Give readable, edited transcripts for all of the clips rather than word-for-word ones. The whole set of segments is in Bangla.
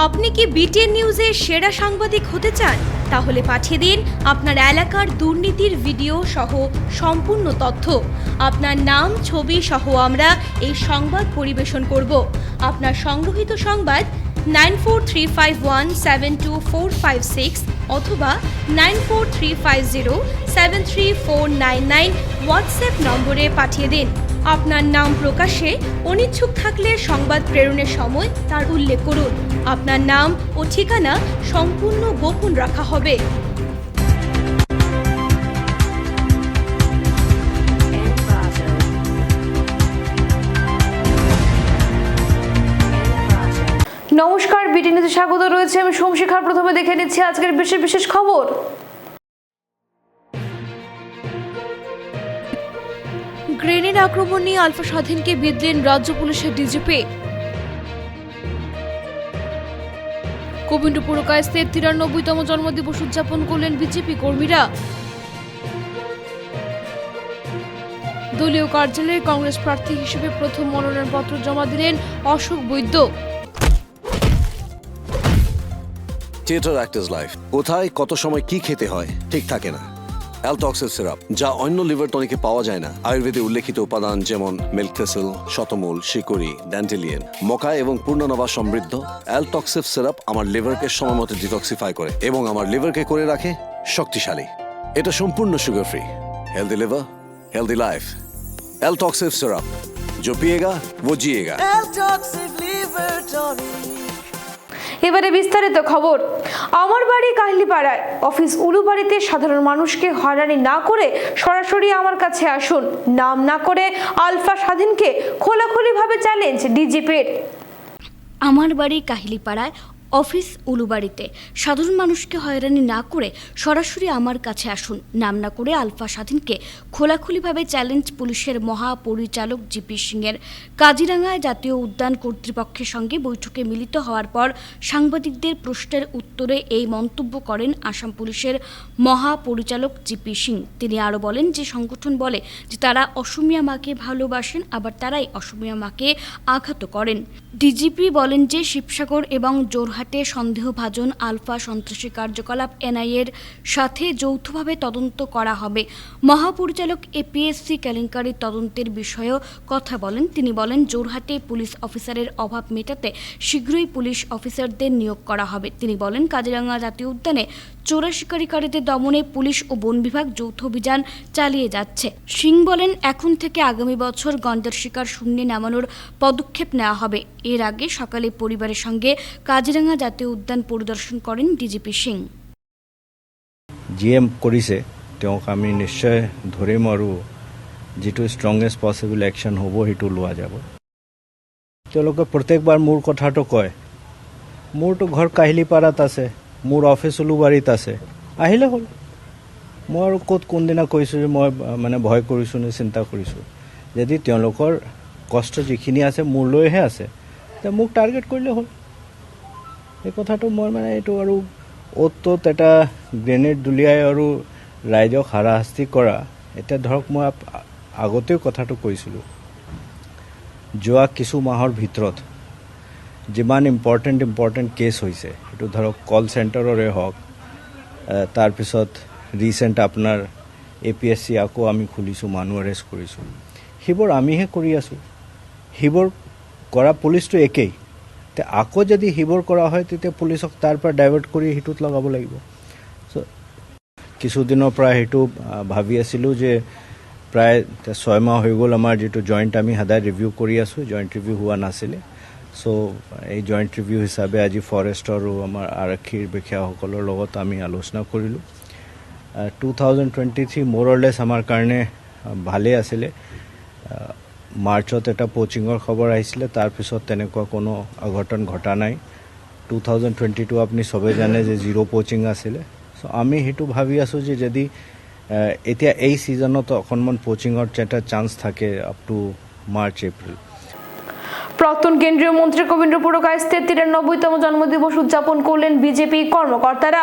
আপনি কি বিটিএন নিউজের সেরা সাংবাদিক হতে চান? তাহলে পাঠিয়ে দিন আপনার এলাকার দুর্নীতির ভিডিও সহ সম্পূর্ণ তথ্য। আপনার নাম, ছবি সহ আমরা এই সংবাদ পরিবেশন করব। আপনার সংগ্রহীত সংবাদ 9435172456 অথবা 9435073499 হোয়াটসঅ্যাপ নম্বরে পাঠিয়ে দিন। আপনার নাম প্রকাশে অনিচ্ছুক থাকলে সংবাদ প্রেরণের সময় তার উল্লেখ করুন। আপনার নাম ও ঠিকানা সম্পূর্ণ গোপন রাখা হবে। নমস্কার, বিটিএন নিউজে স্বাগত রয়েছে। আমি সোমশিখার। প্রথমে দেখে নিচ্ছি আজকের বিশেষ খবর। গ্রেনেড আক্রমণ নিয়ে আলফা স্বাধীনকে বিঁধলেন রাজ্য পুলিশের ডিজিপি। গোবিন্দপুর কায়েস্তের 93তম জন্মদিবস উদযাপন করলেন বিজেপি কর্মীরা। দলীয় কার্যালয়ে কংগ্রেস প্রার্থী হিসেবে প্রথম মনোনয়নপত্র জমা দিলেন অশোক বৈদ্য। থিয়েটার অ্যাক্টরস লাইফ, কোথায় কত সময় কি খেতে হয় ঠিক থাকে না। অ্যালটক্সিল সিরাপ, যা অন্য লিভার টনিকে পাওয়া যায় না। আয়ুর্বেদে উল্লেখিত উপাদান যেমন মিল্ক থেসেল, শতমূল, শিকড়ি, ড্যান্টেলিয়ান, মকা এবং পূর্ণনবা সমৃদ্ধ অ্যালটক্সিল সিরাপ আমার লিভারকে সময় মতো ডিটক্সিফাই করে এবং আমার লিভারকে করে রাখে শক্তিশালী। এটা সম্পূর্ণ sugar free. Healthy liver, healthy life. অ্যালটক্সিল সিরাপ, जो पिएगा वो जिएगा। এবারে বিস্তারিত খবর। আমার বাড়ি কাহিলিপাড়ায়, অফিস উলুবাড়িতে সাধারণ মানুষকে হয়রানি না করে সরাসরি আমার কাছে আসুন, নাম না করে আলফা স্বাধীনকে খোলাখুলিভাবে চ্যালেঞ্জ ডিজিপির। আমার বাড়ি কাহিলিপাড়ায়, অফিস উলুবাড়িতে সাধারণ মানুষকে হয়রানি না করে সরাসরি আমার কাছে আসুন, নাম না করে আলফা স্বাধীনকে খোলাখুলিভাবে চ্যালেঞ্জ পুলিশের মহাপরিচালক জিপি সিংয়ের। কাজিরাঙ্গায় জাতীয় উদ্যান কর্তৃপক্ষের সঙ্গে বৈঠকে মিলিত হওয়ার পর সাংবাদিকদের প্রশ্নের উত্তরে এই মন্তব্য করেন আসাম পুলিশের মহাপরিচালক জিপি সিং। তিনি আরও বলেন যে সংগঠন বলে যে তারা অসমিয়া মাকে ভালোবাসেন, আবার তারাই অসমিয়া মাকে আঘাত করেন। ডিজিপি বলেন যে শিবসাগর এবং জোরহাটে সন্দেহভাজন আলফা সন্ত্রাসী কার্যকলাপ এনআইএর সাথে যৌথভাবে তদন্ত করা হবে। মহাপরিচালক এপিএসসি কেলেঙ্কারির তদন্তের বিষয়েও কথা বলেন। তিনি বলেন জোরহাটে পুলিশ অফিসারের অভাব মেটাতে শীঘ্রই পুলিশ অফিসারদের নিয়োগ করা হবে। তিনি বলেন কাজিরাঙ্গা জাতীয় উদ্যানে চোরা শিকারীকারীদের দমনে পুলিশ ও বন বিভাগ যৌথ অভিযান চালিয়ে যাচ্ছে। সিং বলেন এখন থেকে আগামী বছর গঞ্জার শিকার শূন্যে নামানোর পদক্ষেপ নেওয়া হবে। এর আগে সকালে পরিবারের সঙ্গে কাজিরাঙ্গা জাতীয় উদ্যান পরিদর্শন করেন ডিজিপি সিং। জিএম কৰিছে, তেওঁক আমি নিশ্চয় ধৰিম আৰু যিটো ষ্ট্ৰংগেষ্ট পচিবল একশ্যন হ'ব সেইটো লোৱা যাব। তেওঁলোকে প্ৰত্যেকবাৰ মোৰ কথাটো কয়, মোৰতো ঘৰ কাহিলিপাৰাত আছে, মোৰ অফিচ উলুবাৰীত আছে, আহিলে হ'ল। মই আৰু ক'ত কোনদিনা কৈছোঁ যে মই মানে ভয় কৰিছোঁ নে চিন্তা কৰিছোঁ। যদি তেওঁলোকৰ কষ্ট যিখিনি আছে মোৰলৈহে আছে, তে মোক টাৰ্গেট কৰিলে হ'ল। এই কথাটো মই মানে এইটো আৰু অ'ত ত'ত এটা গ্ৰেনেড দলিয়াই আৰু ৰাইজক হাৰাশাস্তি কৰা, এতিয়া ধৰক মই আগতেও কথাটো কৈছিলোঁ, যোৱা কিছু মাহৰ ভিতৰত যিমান ইম্পৰ্টেণ্ট কেছ হৈছে, সেইটো ধৰক কল চেণ্টাৰৰে হওক, তাৰপিছত ৰিচেণ্ট আপোনাৰ APSC আকৌ আমি খুলিছোঁ, মানুহ এৰেষ্ট কৰিছোঁ, সেইবোৰ আমিহে কৰি আছোঁ। সেইবোৰ কৰা পুলিচটো একেই। তে আকৌ যদি সেইবোৰ কৰা হয় তেতিয়া পুলিচক তাৰ পৰা ডাইভাৰ্ট কৰি সেইটোত লগাব লাগিব। চ' কিছুদিনৰ পৰা সেইটো ভাবি আছিলোঁ যে প্ৰায় 6 মাহ হৈ গ'ল আমাৰ যিটো জইণ্ট আমি সদায় ৰিভিউ কৰি আছোঁ, জইণ্ট ৰিভিউ হোৱা নাছিলে। চ' এই জইণ্ট ৰিভিউ হিচাপে আজি ফৰেষ্ট আৰু আমাৰ আৰক্ষীৰ বিষয়াসকলৰ লগত আমি আলোচনা কৰিলোঁ। 2023 মোৰ অৰলেছ আমাৰ কাৰণে ভালেই আছিলে। মাৰ্চত এটা প'চিঙৰ খবৰ আহিছিলে, তাৰপিছত তেনেকুৱা কোনো অঘটন ঘটা নাই। 2022 আপুনি চবেই জানে যে 0 প'চিং আছিলে। চ' আমি সেইটো ভাবি আছোঁ যে যদি এতিয়া এই ছিজনত অকণমান প'চিঙৰ এটা চান্স থাকে আপ টু মাৰ্চ এপ্ৰিল। প্রাক্তন কেন্দ্রীয় মন্ত্রী গোবিন্দপুর কায়েস্তের 93তম জন্মদিবস উদযাপন করলেন বিজেপি কর্মকর্তারা।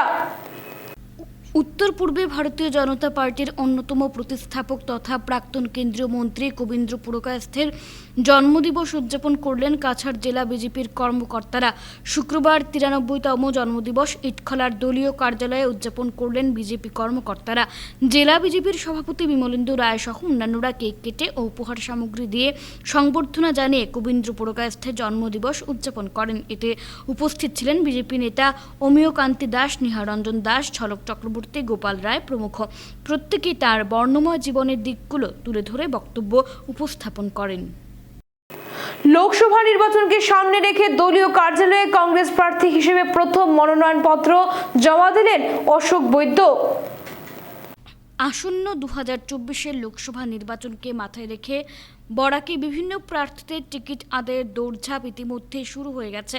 উত্তর পূর্বে ভারতীয় জনতা পার্টির অন্যতম প্রতিস্থাপক তথা প্রাক্তন কেন্দ্রীয় মন্ত্রী কবীন্দ্র পুরকায়স্থের জন্মদিবস উদযাপন করলেন কাছাড় জেলা বিজেপির কর্মকর্তারা। শুক্রবার 93তম জন্মদিবস ইটখলার দলীয় কার্যালয়ে উদযাপন করলেন বিজেপি কর্মকর্তারা। জেলা বিজেপির সভাপতি বিমলেন্দু রায় সহ অন্যান্যরা কেক কেটে ও উপহার সামগ্রী দিয়ে সংবর্ধনা জানিয়ে কবীন্দ্র পুরকায়স্থের জন্মদিবস উদযাপন করেন। এতে উপস্থিত ছিলেন বিজেপি নেতা অমিয় কান্তি দাস, নিহারঞ্জন দাস, ঝলক চক্রবর্তী, গোপাল রায় প্রমুখ। প্রত্যেকেই তার বর্ণময় জীবনের দিকগুলো তুলে ধরে বক্তব্য উপস্থাপন করেন। লোকসভা নির্বাচনকে সামনে রেখে দলীয় কার্যালয়ে কংগ্রেস প্রার্থী হিসেবে প্রথম মনোনয়নপত্র জমা দিলেন অশোক বৈদ্য। আসন্ন 2024-এর লোকসভা নির্বাচনকে মাথায় রেখে বরাকে বিভিন্ন প্রার্থীদের টিকিট আদায়ের দৌড়ঝাঁপ ইতিমধ্যে শুরু হয়ে গেছে।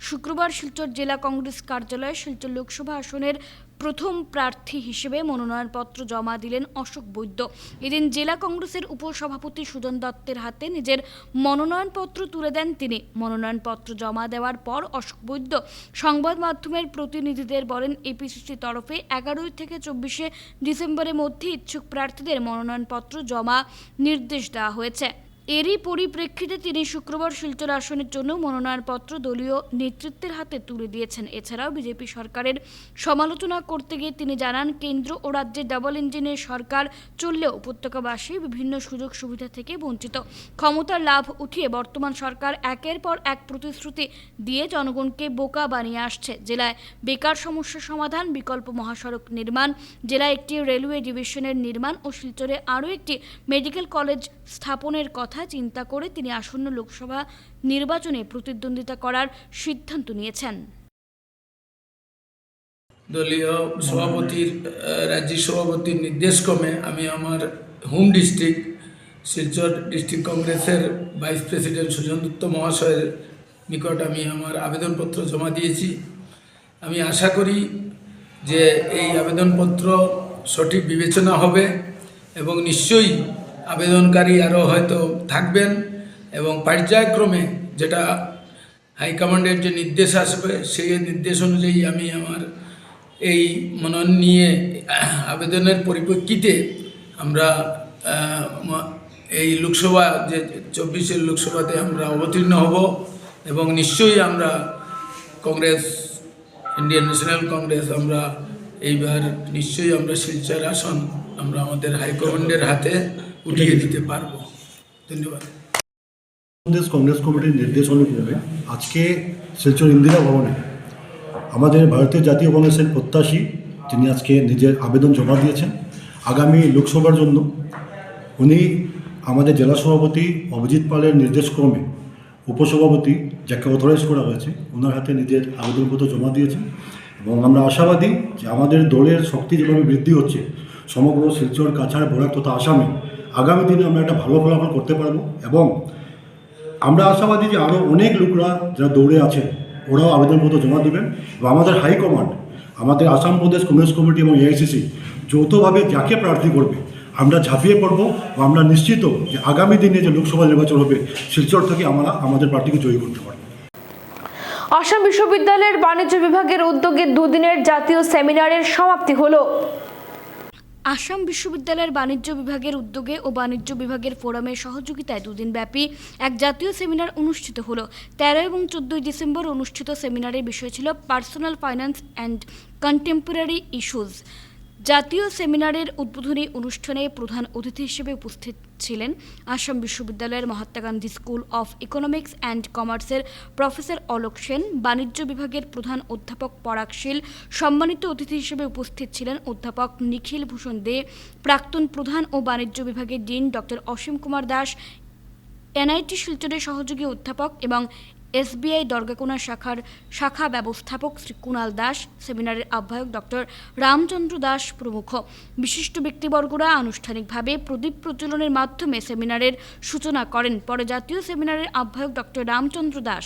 শুক্রবার শিলচর জেলা কংগ্রেস কার্যালয়ে শিলচর লোকসভা আসনের প্রথম প্রার্থী হিসেবে মনোনয়নপত্র জমা দিলেন অশোক বৈদ্য। এদিন জেলা কংগ্রেসের উপসভাপতি সুজন দত্তের হাতে নিজের মনোনয়নপত্র তুলে দেন তিনি। মনোনয়নপত্র জমা দেওয়ার পর অশোক বৈদ্য সংবাদ মাধ্যমের প্রতিনিধিদের বলেন, এপিসিসি তরফে 11 থেকে 24 ডিসেম্বরের মধ্যে ইচ্ছুক প্রার্থীদের মনোনয়নপত্র জমা নির্দেশ দেওয়া হয়েছে। এরই পরিপ্রেক্ষিতে তিনি শুক্রবার শিলচর আসনের জন্য মনোনয়নপত্র দলীয় নেতৃত্বের হাতে তুলে দিয়েছেন। এছাড়াও বিজেপি সরকারের সমালোচনা করতে গিয়ে তিনি জানান, কেন্দ্র ও রাজ্যে ডাবল ইঞ্জিনের সরকার চললেও উপত্যকাবাসী বিভিন্ন সুযোগ সুবিধা থেকে বঞ্চিত। ক্ষমতার লাভ উঠিয়ে বর্তমান সরকার একের পর এক প্রতিশ্রুতি দিয়ে জনগণকে বোকা বানিয়ে আসছে। জেলায় বেকার সমস্যার সমাধান, বিকল্প মহাসড়ক নির্মাণ, জেলায় একটি রেলওয়ে ডিভিশনের নির্মাণ ও শিলচরে আরও একটি মেডিকেল কলেজ স্থাপনের কথা চিন্তা করে তিনি আসন্ন লোকসভা নির্বাচনে প্রতিদ্বন্দ্বিতা করার সিদ্ধান্ত নিয়েছেন। দলীয় সভাপতির রাজ্যিক সভাপতির নির্দেশক্রমে আমি আমার হোম ডিস্ট্রিক্ট শিলচর ডিস্ট্রিক্ট কংগ্রেসের ভাইস প্রেসিডেন্ট সুজন দত্ত মহাশয়ের নিকট আমি আমার আবেদনপত্র জমা দিয়েছি। আমি আশা করি যে এই আবেদনপত্র সঠিক বিবেচনা হবে এবং নিশ্চয়ই আবেদনকারী আরও হয়তো থাকবেন এবং পর্যায়ক্রমে যেটা হাইকমান্ডের যে নির্দেশ আসবে সেই নির্দেশ অনুযায়ী আমি আমার এই মনোনয়ন নিয়ে আবেদনের পরিপ্রেক্ষিতে আমরা এই লোকসভা যে 24-এর লোকসভাতে আমরা অবতীর্ণ হব এবং নিশ্চয়ই আমরা কংগ্রেস, ইন্ডিয়ান ন্যাশনাল কংগ্রেস, আমরা এইবার নিশ্চয়ই আমরা শিলচর আসন আমরা আমাদের হাইকমান্ডের হাতে উঠিয়ে দিতে পারবো। ধন্যবাদ। প্রদেশ কংগ্রেস কমিটির নির্দেশ অনুযায়ী আজকে শিলচর ইন্দিরা ভবনে আমাদের ভারতীয় জাতীয় কংগ্রেসের প্রত্যাশী যিনি আজকে নিজের আবেদন জমা দিয়েছেন আগামী লোকসভার জন্য, উনি আমাদের জেলা সভাপতি অভিজিৎ পালের নির্দেশক্রমে উপসভাপতি যাকে অথরাইজ করা হয়েছে ওনার হাতে নিজের আবেদনপত্র জমা দিয়েছেন এবং আমরা আশাবাদী যে আমাদের দলের শক্তি যেভাবে বৃদ্ধি হচ্ছে সমগ্র শিলচর, কাছাড়, বরাক তথা আসামে আগামী দিনে আমরা একটা ভালো ফলাফল করতে পারবো এবং আমরা আশাবাদী যে আরও অনেক লোকরা যারা দৌড়ে আছেন ওরাও আবেদনপত্র জমা দেবেন এবং আমাদের হাইকমান্ড, আমাদের আসাম প্রদেশ কংগ্রেস কমিটি এবং এআইসিসি যৌথভাবে যাকে প্রার্থী করবে আমরা ঝাঁপিয়ে পড়ব এবং আমরা নিশ্চিত যে আগামী দিনে যে লোকসভা নির্বাচন হবে শিলচর থেকে আমরা আমাদের প্রার্থীকে জয়ী করতে পারব। আসাম বিশ্ববিদ্যালয়ের বাণিজ্য বিভাগের উদ্যোগে দুদিনের জাতীয় সেমিনারের সমাপ্তি হলো। আসাম বিশ্ববিদ্যালয়ের বাণিজ্য বিভাগের উদ্যোগে ও বাণিজ্য বিভাগের ফোরামের সহযোগিতায় দুদিনব্যাপী এক জাতীয় সেমিনার অনুষ্ঠিত হলো। 13 এবং 14 ডিসেম্বর অনুষ্ঠিত সেমিনারের বিষয় ছিল personal finance and contemporary issues. জাতীয় সেমিনারের উদ্বোধনী অনুষ্ঠানে প্রধান অতিথি হিসেবে উপস্থিত ছিলেন আসাম বিশ্ববিদ্যালয়ের Mahatma Gandhi school of economics and কমার্সের প্রফেসর অলোক সেন, বাণিজ্য বিভাগের প্রধান অধ্যাপক পরাগ শীল, সম্মানিত অতিথি হিসেবে উপস্থিত ছিলেন অধ্যাপক নিখিল ভূষণ দে, প্রাক্তন প্রধান ও বাণিজ্য বিভাগের dean doctor Asim Kumar Das, NIT শিলচরের সহযোগী অধ্যাপক এবং এসবিআই দরগাকোনা শাখা ব্যবস্থাপক শ্রী কুণাল দাস, সেমিনারের আহ্বায়ক ডক্টর রামচন্দ্র দাস প্রমুখ। বিশিষ্ট ব্যক্তিবর্গরা আনুষ্ঠানিকভাবে প্রদীপ প্রজ্বলনের মাধ্যমে সেমিনারের সূচনা করেন। পরে জাতীয় সেমিনারের আহ্বায়ক ডক্টর রামচন্দ্র দাস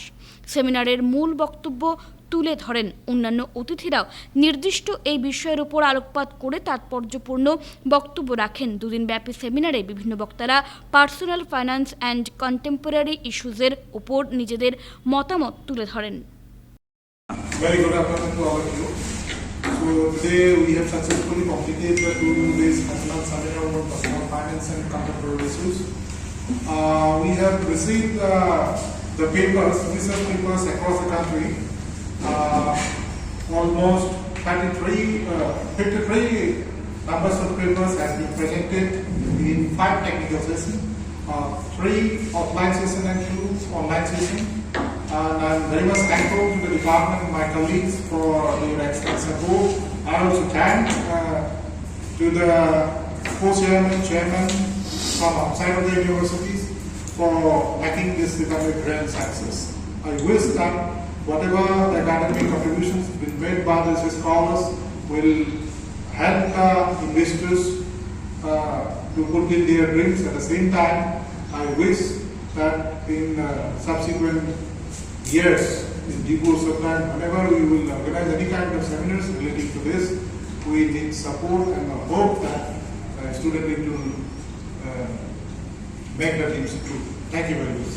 সেমিনারের মূল বক্তব্য তুলে ধরেন। অন্যান্য অতিথিরাও নির্দিষ্ট এই বিষয়ের উপর আলোকপাত করে তাৎপর্যপূর্ণ বক্তব্য রাখেন। দুদিনব্যাপী সেমিনারে বিভিন্ন বক্তারা পার্সোনাল ফাইন্যান্স অ্যান্ড কন্টেম্পোরারি ইস্যুজের উপর নিজেদের মতামত তুলে ধরেন। Very good afternoon to all of you. So today we have successfully completed the 2 days national seminar on personal finance and contemporary issues. We have received the papers, research papers across the country. Almost 53 numbers of papers has been presented in 5 technical sessions, 3 offline sessions and 2 online sessions. And I'm very much thankful to the department and my colleagues for their excellent support. I also thank to the co-chairman, chairman from outside of the universities for making this become a grand success. I wish that whatever the academic contributions been made by these scholars will help investors to fulfill their dreams. At the same time, I wish that in subsequent years, in due course of time, whenever we will organize any kind of seminars relating to this, we need support and hope that student need to make the dreams true. Thank you very much.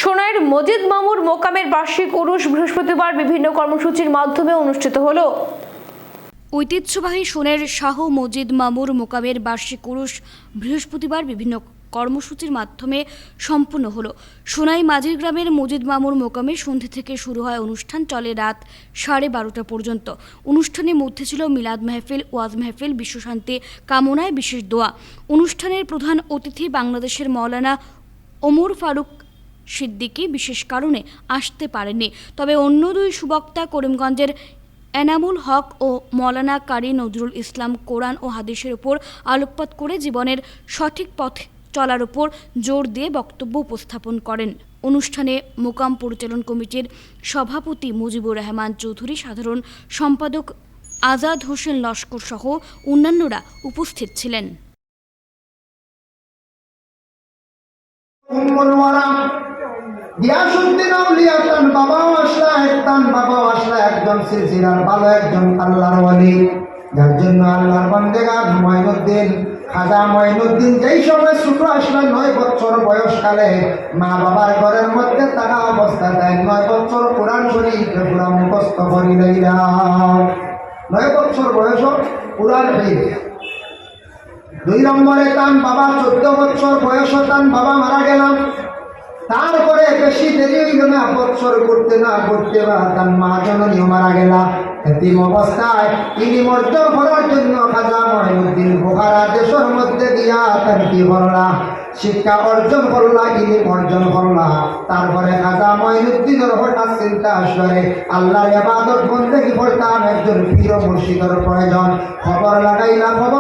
সোনাইয়ের Majid মামুর মোকামের বার্ষিক উরুস বৃহস্পতিবার বিভিন্ন কর্মসূচির মাধ্যমে অনুষ্ঠিত হলো। ঐতিহ্যবাহী সোনের শাহ মজিদ মামুর মোকামের বার্ষিক উরুস বৃহস্পতিবার বিভিন্ন কর্মসূচির মাধ্যমে সম্পূর্ণ হলো। সোনাই মাঝির গ্রামের মজিদ মামুর মোকামে সন্ধ্যে থেকে শুরু হয় অনুষ্ঠান, চলে রাত 12:30 পর্যন্ত। অনুষ্ঠানের মধ্যে ছিল মিলাদ মেহফিল, ওয়াজ মেহফিল, বিশ্বশান্তি কামনায় বিশেষ দোয়া। অনুষ্ঠানের প্রধান অতিথি বাংলাদেশের মৌলানা ওমর ফারুক সিদ্দিকী বিশেষ কারণে আসতে পারেননি, তবে অন্য 2 সুবক্তা করিমগঞ্জের এনামুল হক ও মৌলানা কারি নজরুল ইসলাম কোরআন ও হাদিসের উপর আলোকপাত করে জীবনের সঠিক পথ চলার উপর জোর দিয়ে বক্তব্য উপস্থাপন করেন। অনুষ্ঠানে মোকাম পরিচালন কমিটির সভাপতি মুজিবুর রহমান চৌধুরী, সাধারণ সম্পাদক আজাদ হোসেন লস্কর সহ অন্যান্যরা উপস্থিত ছিলেন। একজন সিলসিলার ভালো একজন আল্লাহর ওয়ালি, যার জন্য আল্লাহর বান্দেগান মঈনুদ্দিন খাজা মঈনুদ্দিন যেই সময় ছোট আসলেন 9 বছর বয়সকালে মা বাবার ঘরের মধ্যে থাকা অবস্থায় 9 বছর কোরআন শরীফ পুরা মুখস্থ করি লইলা। 9 বছর বয়স কোরআন শরীফ। 2 নম্বরে তার বাবা 14 বছর বয়স তার বাবা মারা গেলাম। তারপরে বেশি দেরি হইল না, বছর করতে না করতে বা তার মা জননীও মারা গেলা। এতিম অবস্থায় তিনি অর্জন করার জন্য খাজা মঈনুদ্দিন বুখারা দেশের মধ্যে দিয়া তার কি করলা, শিক্ষা অর্জন করলা, ইলম অর্জন করলা। তারপরে খাজা মঈনুদ্দিনের হঠাৎ চিন্তা আসলে আল্লাহর ইবাদত বন্দেগী করতাম, একজন পীর মুর্শিদের প্রয়োজন। খবর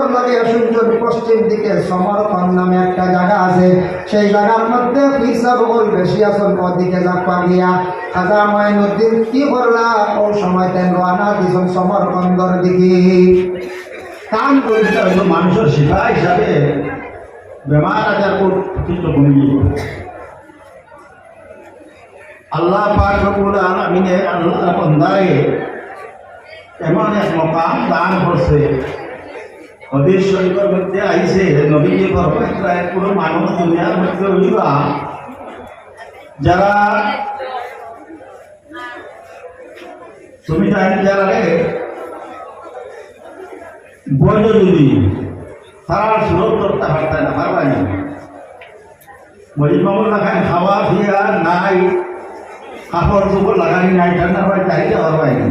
লাগাইয়া শুনছেন পশ্চিম দিকে সমরকন্দ নামে একটা জায়গা আছে, সেই জায়গার মধ্যে পীর সাহেব বেশি আছেন, ওদিকে যাপা গিয়া খাজা মঈনুদ্দিন কি করলা, ও সময় তেন রানা দিছেন সমরকন্দর দিকে। কাম করতে মানুষের শিক্ষা হিসাবে বেমার আজার কিন্তু কমে গিয়ে আল্লাহ পাক রব্বুল আলামিনে আল্লাহ বান্দাকে এমন এক মকাম দান করছে। হাদিস শরীফের মধ্যে আইছে নবীজি ফরমাইছেন কোনো মানুষ দুনিয়ার মধ্যে হইবা যারা তুমি জানি যারা বড় যদি তারা সুরত করতে পারতে না, পারবাই না। মজিদ মামুর লাগাই খাওয়া পিয়া নাই, কাপড় চোপড় লাগানি নাই, ঠান্ডা হয় চাইতে পারবাই না।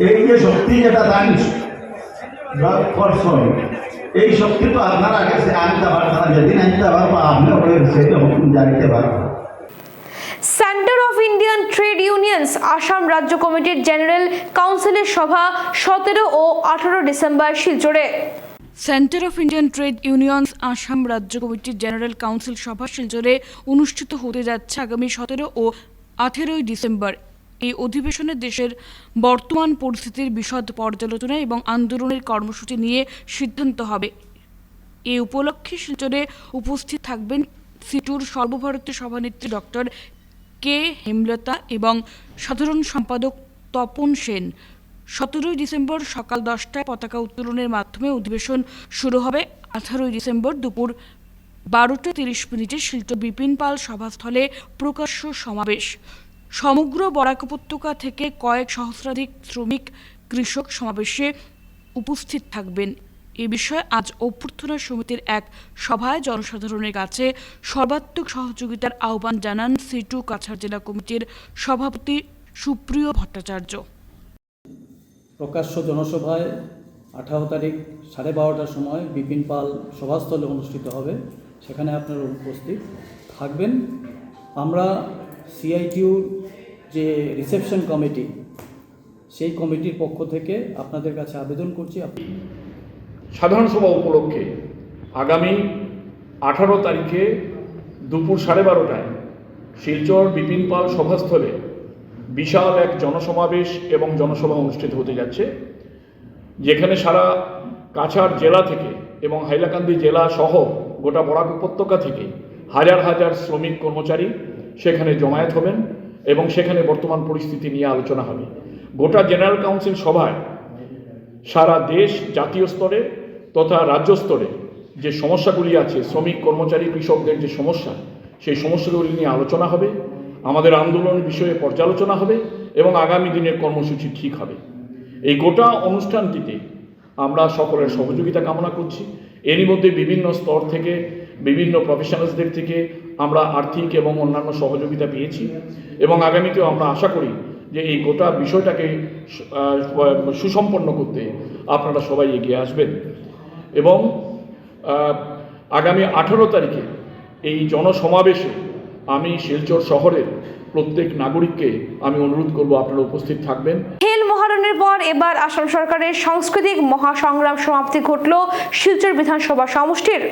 এই যে শক্তি যেটা জানিস করছেন, এই শক্তি তো আপনারা কাছে আনতে পারবেন না। যেদিন আনতে পারবো আপনি সেটা জানিতে পারবেন। Centre of Indian trade unions Assam রাজ্য কমিটির জেনারেল কাউন্সিলের সভা 17 ও 18 ডিসেম্বর শিলচরে। Centre of Indian trade unions Assam রাজ্য কমিটির জেনারেল কাউন্সিল সভা শিলচরে অনুষ্ঠিত হতে যাচ্ছে আগামী 17 ও 18 ডিসেম্বর। এই অধিবেশনে দেশের বর্তমান পরিস্থিতির বিশদ পর্যালোচনা এবং আন্দোলনের কর্মসূচি নিয়ে সিদ্ধান্ত হবে। এই উপলক্ষে শিলচরে উপস্থিত থাকবেন সিটুর সর্বভারতীয় সভানেত্রী ডক্টর কে হেমলতা এবং সাধারণ সম্পাদক তপন সেন। 17 ডিসেম্বর সকাল 10টায় পতাকা উত্তোলনের মাধ্যমে অধিবেশন শুরু হবে। 18 ডিসেম্বর দুপুর 12:30 শিলচর বিপিন পাল সভাস্থলে প্রকাশ্য সমাবেশ। সমগ্র বরাক উপত্যকা থেকে কয়েক সহস্রাধিক শ্রমিক কৃষক সমাবেশে উপস্থিত থাকবেন। এ বিষয়ে আজ অভ্যর্থনা সমিতির এক সভায় জনসাধারণের কাছে সর্বাত্মক সহযোগিতার আহ্বান জানান সিটু কাছাড় জেলা কমিটির সভাপতি সুপ্রিয় ভট্টাচার্য। প্রকাশ্য জনসভায় 18 তারিখ 12:30টার সময় বিপিন পাল সভাস্থলে অনুষ্ঠিত হবে, সেখানে আপনারা উপস্থিত থাকবেন। আমরা সিআইটিউর যে রিসেপশন কমিটি, সেই কমিটির পক্ষ থেকে আপনাদের কাছে আবেদন করছি, সাধারণ সভা উপলক্ষে আগামী 18 তারিখে দুপুর 12:30টায় শিলচর বিপিন পাল সভাস্থলে বিশাল এক জনসমাবেশ এবং জনসভা অনুষ্ঠিত হতে যাচ্ছে, যেখানে সারা কাছাড় জেলা থেকে এবং হাইলাকান্দি জেলা সহ গোটা বরাক উপত্যকা থেকে হাজার হাজার শ্রমিক কর্মচারী সেখানে জমায়েত হবেন এবং সেখানে বর্তমান পরিস্থিতি নিয়ে আলোচনা হবে। গোটা জেনারেল কাউন্সিল সভায় সারা দেশ, জাতীয় স্তরে তথা রাজ্য স্তরে যে সমস্যাগুলি আছে, শ্রমিক কর্মচারী কৃষকদের যে সমস্যা, সেই সমস্যাগুলি নিয়ে আলোচনা হবে, আমাদের আন্দোলনের বিষয়ে পর্যালোচনা হবে এবং আগামী দিনের কর্মসূচি ঠিক হবে। এই গোটা অনুষ্ঠানটিতে আমরা সকলের সহযোগিতা কামনা করছি। এরই মধ্যে বিভিন্ন স্তর থেকে, বিভিন্ন প্রফেশনালসদের থেকে আমরা আর্থিক এবং অন্যান্য সহযোগিতা পেয়েছি এবং আগামীতেও আমরা আশা করি যে এই গোটা বিষয়টাকে সুসম্পন্ন করতে আপনারা সবাই এগিয়ে আসবেন এবং আগামী 18 তারিখে এই জনসমাবেশে আমি শিলচর শহরের প্রত্যেক নাগরিককে আমি অনুরোধ করব আপনারা উপস্থিত থাকবেন। খেল মহারণের পর এবার আসাম সরকারের সাংস্কৃতিক মহাসংগ্রাম সমাপ্তি ঘটল শিলচর বিধানসভা সমষ্টির।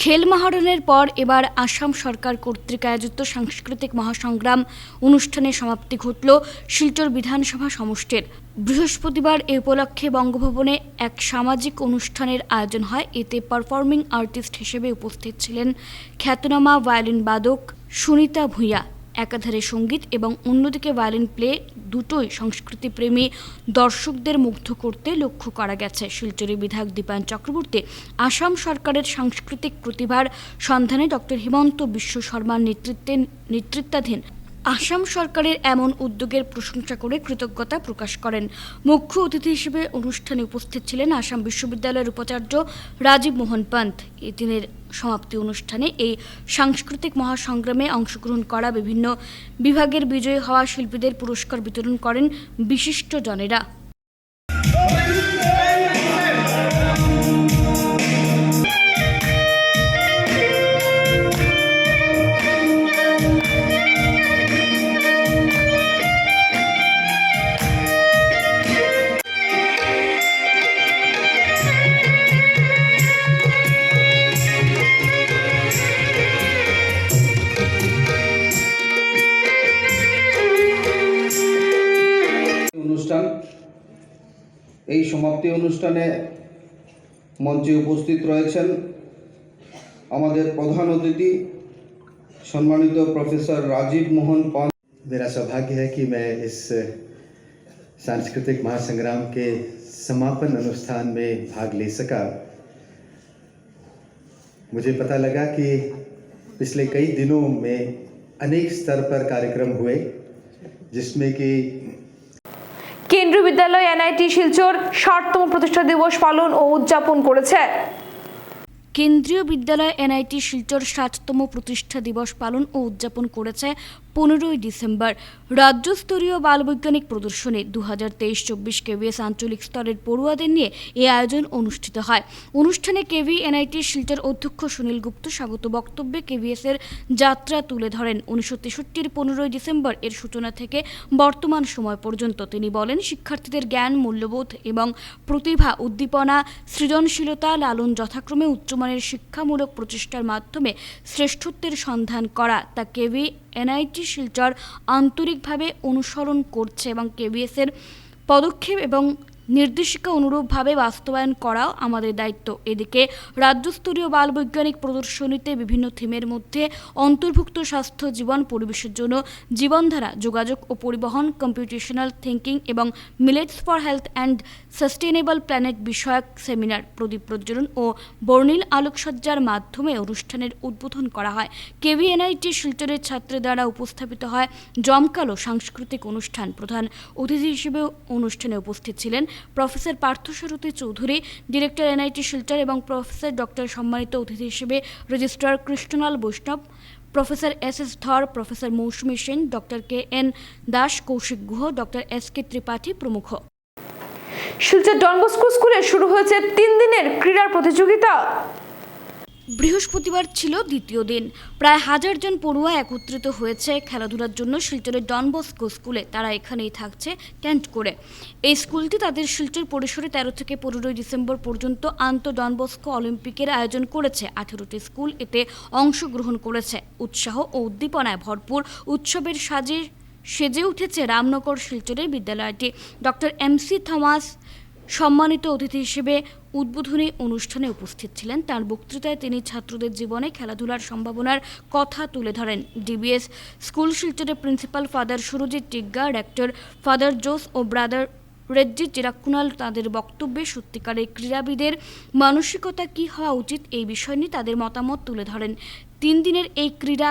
খেল মহারণের পর এবার আসাম সরকার কর্তৃক আয়োজিত সাংস্কৃতিক মহাসংগ্রাম অনুষ্ঠানের সমাপ্তি ঘটল শিলচর বিধানসভা সমষ্টির। বৃহস্পতিবার এ উপলক্ষে বঙ্গভবনে এক সামাজিক অনুষ্ঠানের আয়োজন হয়। এতে পারফর্মিং আর্টিস্ট হিসেবে উপস্থিত ছিলেন খ্যাতনামা ভায়োলিন বাদক সুনিতা ভূঁইয়া। একাধারে সঙ্গীত এবং অন্যদিকে ভায়োলিন প্লে দুটোই সংস্কৃতিপ্রেমী দর্শকদের মুগ্ধ করতে লক্ষ্য করা গেছে। শিলচরের বিধায়ক দীপায়ন চক্রবর্তী আসাম সরকারের সাংস্কৃতিক প্রতিভার সন্ধানে ডক্টর হিমন্ত বিশ্ব শর্মার নেতৃত্বাধীন আসাম সরকারের এমন উদ্যোগের প্রশংসা করে কৃতজ্ঞতা প্রকাশ করেন। মুখ্য অতিথি হিসেবে অনুষ্ঠানে উপস্থিত ছিলেন আসাম বিশ্ববিদ্যালয়ের উপাচার্য রাজীব মোহন পন্ত। এই দিনের সমাপ্তি অনুষ্ঠানে এই সাংস্কৃতিক মহাসংগ্রামে অংশগ্রহণ করা বিভিন্ন বিভাগের বিজয়ী হওয়া শিল্পীদের পুরস্কার বিতরণ করেন বিশিষ্টজনেরা। এই সমাপ্তি অনুষ্ঠানে মঞ্চে উপস্থিত রয়েছেন আমাদের প্রধান অতিথি সম্মানিত প্রফেসর রাजीव मोहन पंत। मेरा सौभाग्य है कि मैं इस सांस्कृतिक महासंग्राम के समापन अनुष्ठान में भाग ले सका। मुझे पता लगा कि पिछले कई दिनों में अनेक स्तर पर कार्यक्रम हुए, जिसमें कि কেন্দ্রীয় বিদ্যালয় এনআইটি শিলচর 60তম প্রতিষ্ঠা দিবস পালন ও উদযাপন করেছে। কেন্দ্রীয় বিদ্যালয় এনআইটি শিলচর 60তম প্রতিষ্ঠা দিবস পালন ও উদযাপন করেছে 15ই ডিসেম্বর। রাজ্যস্তরীয় বালবৈজ্ঞানিক প্রদর্শনী 2023-24 কেভিএস আঞ্চলিক স্তরের পড়ুয়াদের নিয়ে এই আয়োজন অনুষ্ঠিত হয়। অনুষ্ঠানে কেভি এনআইটি শিলচর অধ্যক্ষ সুনীল গুপ্ত স্বাগত বক্তব্যে কেভিএসের যাত্রা তুলে ধরেন। 1963-র 15ই ডিসেম্বর এর সূচনা থেকে বর্তমান সময় পর্যন্ত তিনি বলেন, শিক্ষার্থীদের জ্ঞান, মূল্যবোধ এবং প্রতিভা উদ্দীপনা, সৃজনশীলতা লালন যথাক্রমে উচ্চমানের শিক্ষামূলক প্রচেষ্টার মাধ্যমে শ্রেষ্ঠত্বের সন্ধান করা, তা কেভি এনআইটি শিলচর আন্তরিকভাবে অনুসরণ করছে এবং কেভিএসের পদক্ষেপ এবং নির্দেশিকা অনুরূপভাবে বাস্তবায়ন করাও আমাদের দায়িত্ব। এদিকে রাজ্যস্তরীয় বাল বৈজ্ঞানিক প্রদর্শনীতে বিভিন্ন থিমের মধ্যে অন্তর্ভুক্ত স্বাস্থ্য, জীবন, পরিবেশের জন্য জীবনধারা, যোগাযোগ ও পরিবহন, কম্পিউটেশনাল থিঙ্কিং এবং millets for health and sustainable planet বিষয়ক সেমিনার, প্রদীপ প্রজ্বলন ও বর্ণিল আলোকসজ্জার মাধ্যমে অনুষ্ঠানের উদ্বোধন করা হয়। কেভিএনআইটি শিলচরের ছাত্রদের দ্বারা উপস্থাপিত হয় জমকালো সাংস্কৃতিক অনুষ্ঠান। প্রধান অতিথি হিসেবে অনুষ্ঠানে উপস্থিত ছিলেন professor Parthasarathi Chowdhury, director NIT Silchar, এবং প্রফেসর ডক্টর, সম্মানিত অতিথি হিসেবে registrar Krishnalal Baishnab, professor S Dhar, professor Mousumi Sen, doctor KN Das, Kaushik Guha, doctor SK Tripathi প্রমুখ। শিলচর ডন বস্কো স্কুলে শুরু হয়েছে 3 দিনের ক্রীড়া প্রতিযোগিতা। বৃহস্পতিবার ছিল দ্বিতীয় দিন। প্রায় 1000 জন পড়ুয়া একত্রিত হয়েছে খেলাধুলার জন্য শিলচরের ডন বস্কো স্কুলে। তারা এখানেই থাকছে টেন্ট করে। এই স্কুলটি তাদের শিলচর পরিসরে 13 থেকে 15 ডিসেম্বর পর্যন্ত ডন বস্কো অলিম্পিকের আয়োজন করেছে। 18টি স্কুল এতে অংশগ্রহণ করেছে। উৎসাহ ও উদ্দীপনায় ভরপুর উৎসবের সেজে উঠেছে রামনগর শিলচরের বিদ্যালয়টি। ডক্টর MC থমাস সম্মানিত অতিথি হিসেবে উদ্বোধনী অনুষ্ঠানে উপস্থিত ছিলেন। তার বক্তৃতায় তিনি ছাত্রদের জীবনে খেলাধুলার সম্ভাবনার কথা তুলে ধরেন। DBS স্কুল শিলচরের principal father Surajit Tigga, rector father জোস ও ব্রাদার রেড্ডি চিরাকুনাল তাদের বক্তব্যে সত্যিকারের ক্রীড়াবিদের মানসিকতা কী হওয়া উচিত এই বিষয় নিয়ে তাদের মতামত তুলে ধরেন। 3 দিনের এই ক্রীড়া